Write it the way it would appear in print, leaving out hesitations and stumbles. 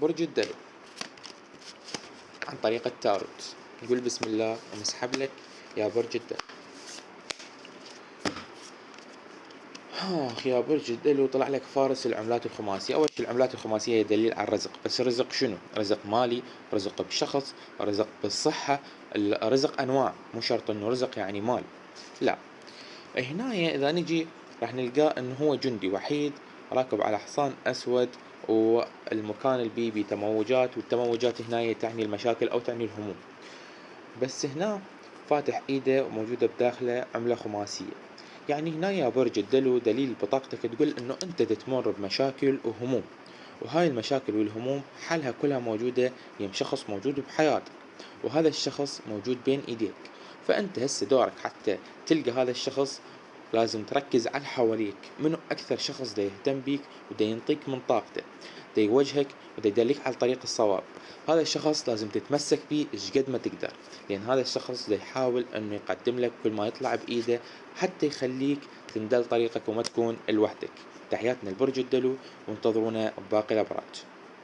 برج الدلو عن طريق التاروت. نقول بسم الله ونسحب لك يا برج الدلو. يا برج الدلو طلع لك فارس العملات الخماسية. أول شيء العملات الخماسية هي دليل على الرزق، بس الرزق شنو؟ رزق مالي، رزق بشخص، رزق بالصحة، الرزق أنواع، مو شرط إنه رزق يعني مال، لا. هنا إذا نجي راح نلقاه إنه هو جندي وحيد راكب على حصان أسود، والمكان اللي بيه تموجات، والتموجات هنا تعني المشاكل أو تعني الهموم. بس هنا فاتح إيده وموجودة بداخله عملة خماسية. يعني هنا يا برج الدلو دليل بطاقتك تقول إنه أنت تمر بمشاكل وهموم، وهاي المشاكل والهموم حلها كلها موجودة يم شخص موجود بحياتك، وهذا الشخص موجود بين إيديك. فأنت هسه دورك حتى تلقى هذا الشخص، لازم تركز على حواليك منو أكثر شخص دا يهتم بيك ودا ينطيك من طاقته، دا يوجهك ودا يدلك على طريق الصواب. هذا الشخص لازم تتمسك بيه إيش قد ما تقدر، لأن هذا الشخص دا يحاول أنه يقدم لك كل ما يطلع بإيده حتى يخليك تندل طريقك وما تكون لوحدك. تحياتنا لبرج الدلو، وانتظرونا بباقي الأبراج.